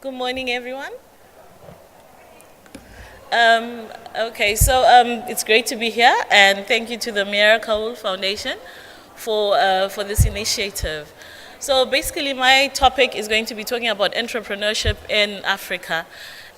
Good morning, everyone. It's great to be here, and thank you to the Meera Kaul Foundation for this initiative. So basically, my topic is going to be talking about entrepreneurship in Africa,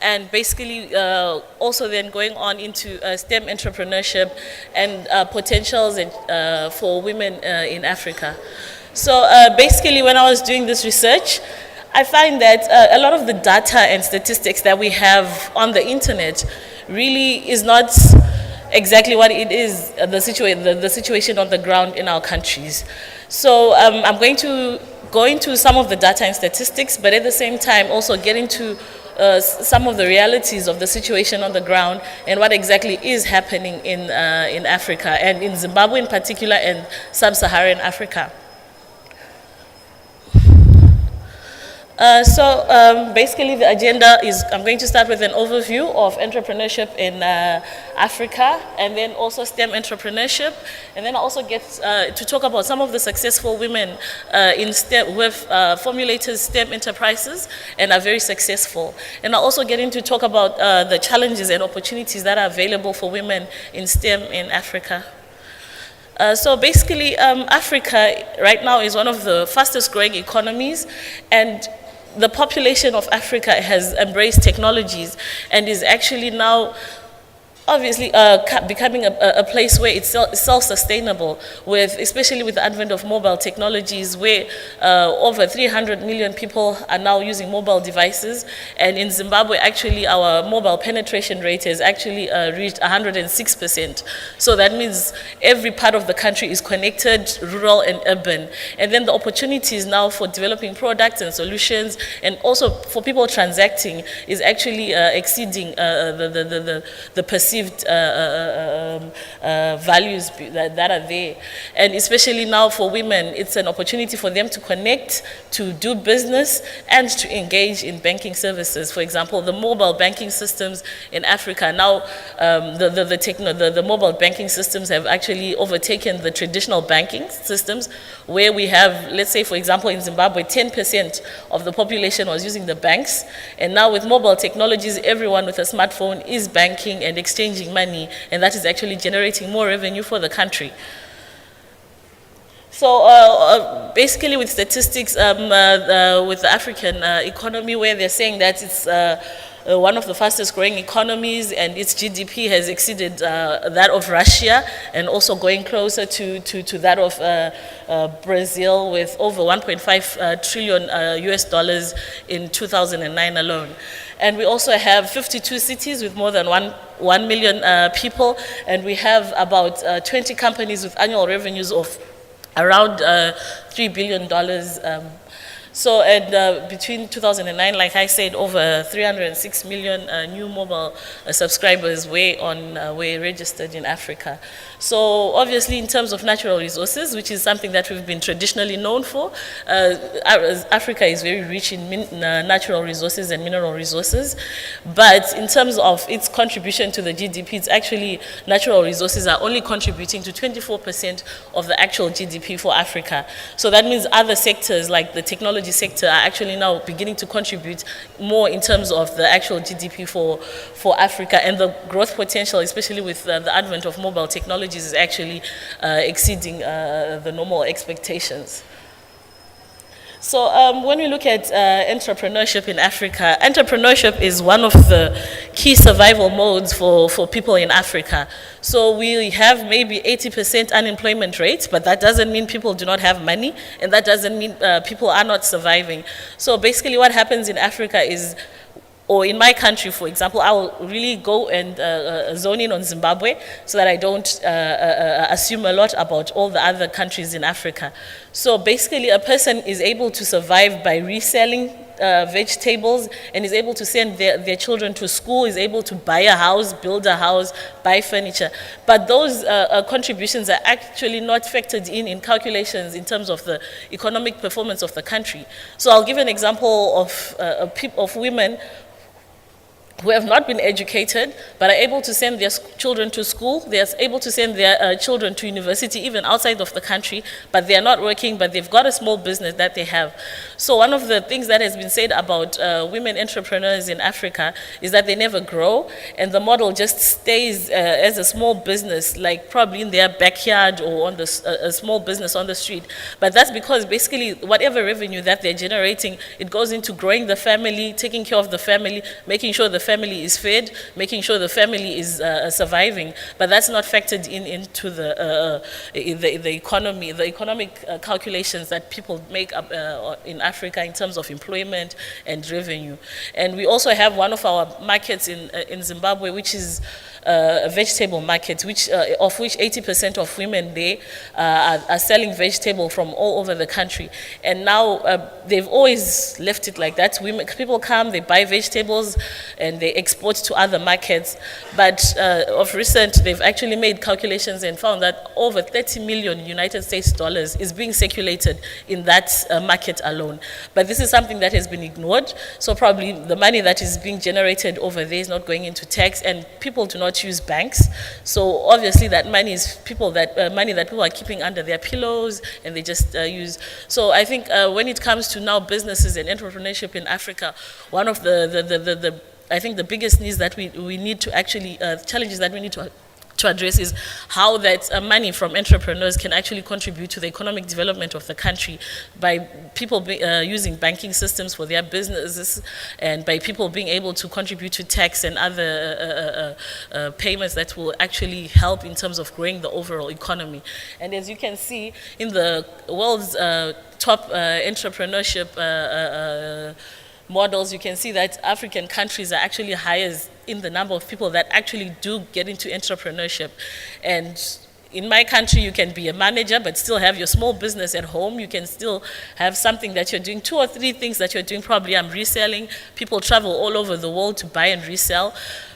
and basically also then going on into STEM entrepreneurship and potentials for women in Africa. So basically, when I was doing this research, I find that a lot of the data and statistics that we have on the internet really is not exactly what it is, the situation on the ground in our countries. So I'm going to go into some of the data and statistics, but at the same time also get into some of the realities of the situation on the ground and what exactly is happening in Africa, and in Zimbabwe in particular, and sub-Saharan Africa. Basically the agenda is, I'm going to start with an overview of entrepreneurship in Africa, and then also STEM entrepreneurship, and then I also get to talk about some of the successful women in STEM who have formulated STEM enterprises and are very successful. And I'll also get into talk about the challenges and opportunities that are available for women in STEM in Africa. Africa right now is one of the fastest growing economies, and the population of Africa has embraced technologies and is actually now obviously becoming a place where it's self-sustainable, especially with the advent of mobile technologies, where over 300 million people are now using mobile devices. And in Zimbabwe, actually, our mobile penetration rate has actually reached 106%. So that means every part of the country is connected, rural and urban. And then the opportunities now for developing products and solutions, and also for people transacting, is actually exceeding the perceived values that are there. And especially now for women, it's an opportunity for them to connect, to do business, and to engage in banking services. For example, the mobile banking systems in Africa now, the mobile banking systems have actually overtaken the traditional banking systems, where we have, let's say, for example, in Zimbabwe, 10% of the population was using the banks, and now with mobile technologies, everyone with a smartphone is banking and exchanging money, and that is actually generating more revenue for the country. So basically with statistics with the African economy, where they're saying that it's one of the fastest growing economies, and its GDP has exceeded that of Russia, and also going closer to that of Brazil, with over 1.5 trillion US dollars in 2009 alone. And we also have 52 cities with more than 1 million people, and we have about 20 companies with annual revenues of around $3 billion. Between 2009, like I said, over 306 million new mobile subscribers were registered in Africa. So obviously, in terms of natural resources, which is something that we've been traditionally known for, Africa is very rich in natural resources and mineral resources. But in terms of its contribution to the GDP, it's actually natural resources are only contributing to 24% of the actual GDP for Africa. So that means other sectors like the technology sector are actually now beginning to contribute more in terms of the actual GDP for Africa, and the growth potential, especially with the advent of mobile technologies, is actually exceeding the normal expectations. So when we look at entrepreneurship in Africa, entrepreneurship is one of the key survival modes for people in Africa. So we have maybe 80% unemployment rate, but that doesn't mean people do not have money, and that doesn't mean people are not surviving. So basically what happens in Africa is, or in my country, for example, I will really go and zone in on Zimbabwe so that I don't assume a lot about all the other countries in Africa. So basically, a person is able to survive by reselling vegetables, and is able to send their children to school, is able to buy a house, build a house, buy furniture. But those contributions are actually not factored in calculations in terms of the economic performance of the country. So I'll give an example of women who have not been educated but are able to send their children to school. They are able to send their children to university even outside of the country, but they are not working, but they've got a small business that they have. So one of the things that has been said about women entrepreneurs in Africa is that they never grow, and the model just stays as a small business, like probably in their backyard or on a small business on the street. But that's because basically whatever revenue that they're generating, it goes into growing the family, taking care of the family, making sure the family is fed, making sure the family is surviving. But that's not factored into the economy, the economic calculations that people make up in Africa in terms of employment and revenue. And we also have one of our markets in Zimbabwe, which is a vegetable market, of which 80% of women there are selling vegetable from all over the country. And now they've always left it like that. People come, they buy vegetables, and they export to other markets. But of recent, they've actually made calculations and found that over 30 million United States dollars is being circulated in that market alone. But this is something that has been ignored. So probably the money that is being generated over there is not going into tax, and people do not use banks. So obviously that money is money that people are keeping under their pillows, and they just use. So I think when it comes to now businesses and entrepreneurship in Africa, one of I think the biggest needs that we need to actually, challenges that we need to address is how that money from entrepreneurs can actually contribute to the economic development of the country by people using banking systems for their businesses, and by people being able to contribute to tax and other payments that will actually help in terms of growing the overall economy. And as you can see in the world's top entrepreneurship models, you can see that African countries are actually highest in the number of people that actually do get into entrepreneurship. And in my country, you can be a manager but still have your small business at home. You can still have something that you're doing, 2 or 3 things that you're doing. Probably I'm reselling. People travel all over the world to buy and resell,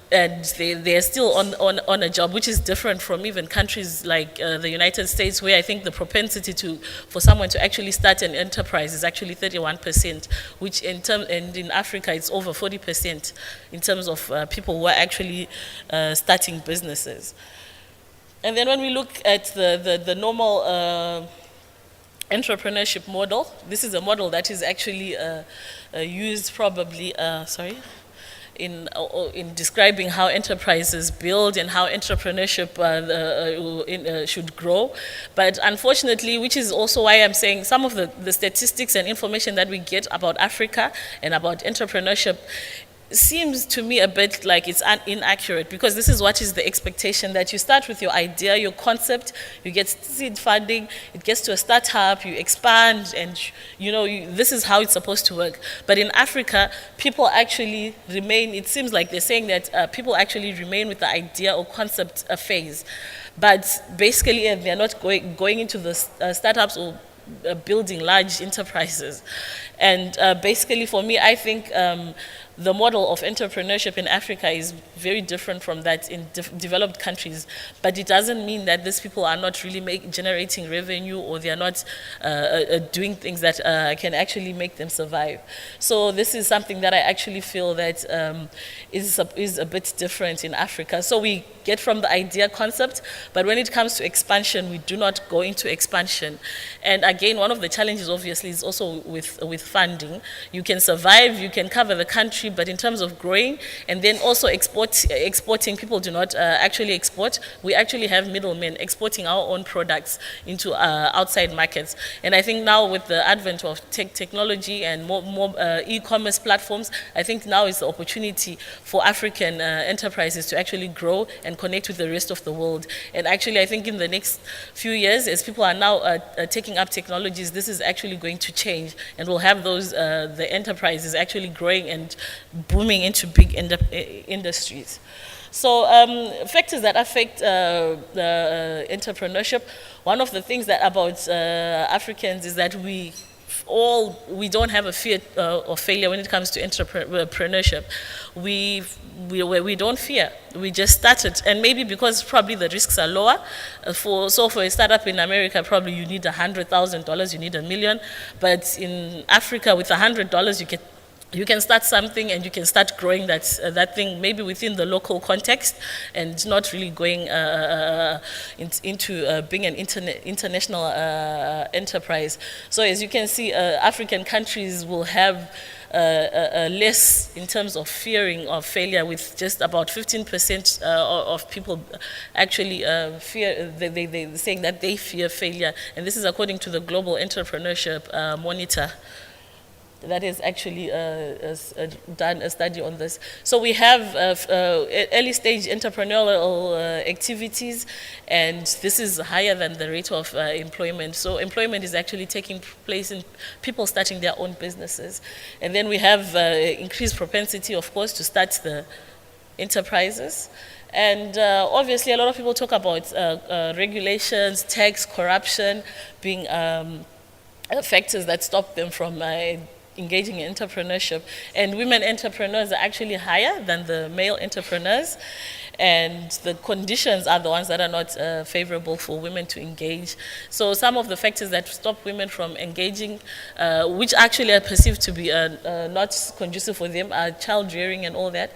and they're still on a job, which is different from even countries like the United States, where I think the propensity for someone to actually start an enterprise is actually 31%, which and in Africa it's over 40% in terms of people who are actually starting businesses. And then when we look at the normal entrepreneurship model, this is a model that is actually used probably, in describing how enterprises build and how entrepreneurship should grow. But unfortunately, which is also why I'm saying some of the statistics and information that we get about Africa and about entrepreneurship seems to me a bit like it's inaccurate, because this is what is the expectation, that you start with your idea, your concept, you get seed funding, it gets to a startup, you expand, and this is how it's supposed to work. But in Africa, people actually remain, it seems like they're saying that people actually remain with the idea or concept phase. But basically they're not going into the startups or building large enterprises. And basically for me, I think the model of entrepreneurship in Africa is very different from that in developed countries, but it doesn't mean that these people are not really generating revenue, or they are not doing things that can actually make them survive. So this is something that I actually feel that is a bit different in Africa. So we get from the idea concept, but when it comes to expansion, we do not go into expansion. And again, one of the challenges obviously is also with funding. You can survive, you can cover the country, but in terms of growing and then also exporting, people do not actually export. We actually have middlemen exporting our own products into outside markets. And I think now with the advent of technology and more e-commerce platforms, I think now is the opportunity for African enterprises to actually grow and connect with the rest of the world. And actually, I think in the next few years, as people are now taking up technologies, this is actually going to change, and we'll have the enterprises actually growing and booming into big industries. So factors that affect entrepreneurship, one of the things that about Africans is that we don't have a fear of failure when it comes to entrepreneurship. We don't fear. We just started, and maybe because probably the risks are lower. For a startup in America, probably you need $100,000, you need $1 million, but in Africa with $100 you you can start something and you can start growing that thing maybe within the local context and not really going into being an international enterprise. So as you can see, African countries will have less in terms of fearing of failure, with just about 15% of people actually fear, they're saying that they fear failure. And this is according to the Global Entrepreneurship Monitor that has actually done a study on this. So we have early stage entrepreneurial activities, and this is higher than the rate of employment. So employment is actually taking place in people starting their own businesses. And then we have increased propensity, of course, to start the enterprises. And obviously a lot of people talk about regulations, tax, corruption being factors that stop them from engaging in entrepreneurship. And women entrepreneurs are actually higher than the male entrepreneurs, and the conditions are the ones that are not favorable for women to engage. So some of the factors that stop women from engaging, which actually are perceived to be not conducive for them, are child rearing and all that.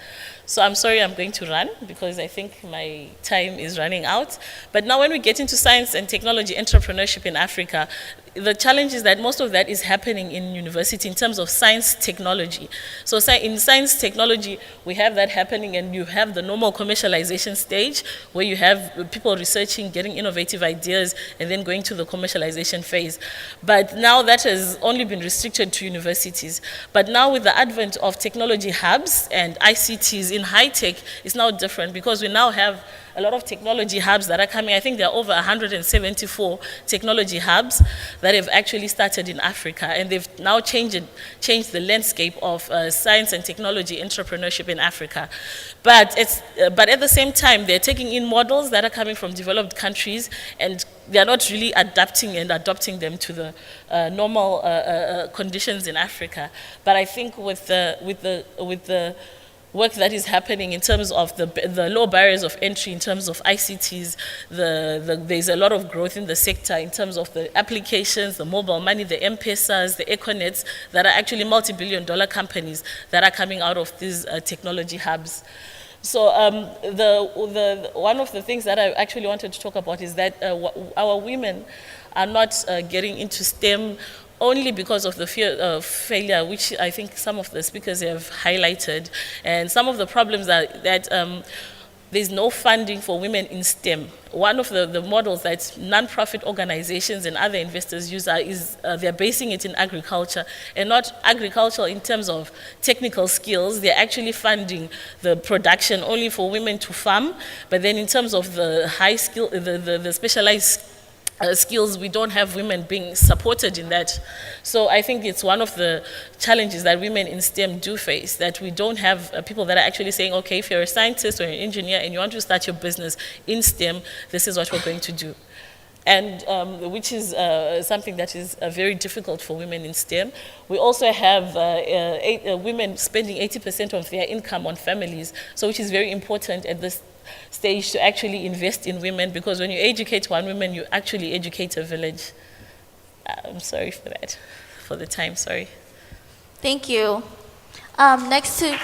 So I'm sorry, I'm going to run because I think my time is running out. But now when we get into science and technology entrepreneurship in Africa, the challenge is that most of that is happening in university in terms of science technology. So in science technology, we have that happening, and you have the normal commercialization stage where you have people researching, getting innovative ideas, and then going to the commercialization phase. But now that has only been restricted to universities. But now with the advent of technology hubs and ICTs in high tech, it's now different because we now have a lot of technology hubs that are coming. I think there are over 174 technology hubs that have actually started in Africa, and they've now changed the landscape of science and technology entrepreneurship in Africa. But at the same time, they're taking in models that are coming from developed countries, and they're not really adapting and adopting them to the normal conditions in Africa. But I think with the work that is happening in terms of the low barriers of entry, in terms of ICTs, there's a lot of growth in the sector in terms of the applications, the mobile money, the M-Pesas, the Econnets, that are actually multi-billion-dollar companies that are coming out of these technology hubs. So one of the things that I actually wanted to talk about is that our women are not getting into STEM only because of the fear of failure, which I think some of the speakers have highlighted. And some of the problems are that there's no funding for women in STEM. One of the models that non-profit organizations and other investors use is they're basing it in agriculture, and not agriculture in terms of technical skills. They're actually funding the production only for women to farm, but then in terms of the high skill, the specialized skills, we don't have women being supported in that. So I think it's one of the challenges that women in STEM do face, that we don't have people that are actually saying, okay, if you're a scientist or an engineer and you want to start your business in STEM, this is what we're going to do. And which is something that is very difficult for women in STEM. We also have women spending 80% of their income on families, so which is very important at this stage to actually invest in women, because when you educate one woman, you actually educate a village. I'm sorry for that, for the time, sorry. Thank you. Next to